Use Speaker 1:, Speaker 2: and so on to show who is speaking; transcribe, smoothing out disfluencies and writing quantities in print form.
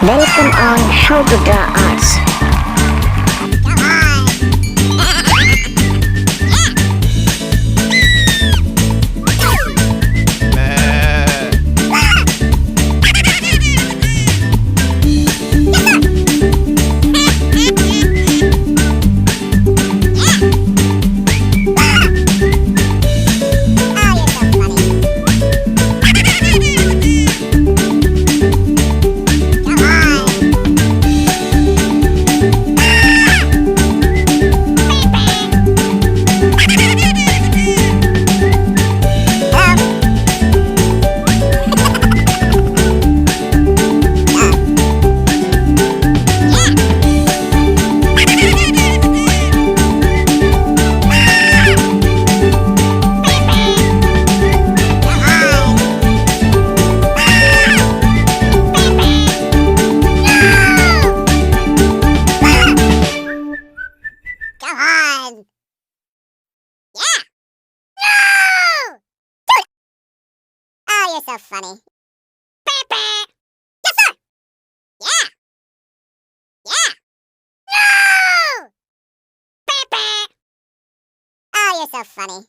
Speaker 1: Welcome on How to Draw Arts.
Speaker 2: Come on! Yeah! No! Oh, you're so funny. Yes, sir! Yeah! Yeah! No! Oh, you're so funny.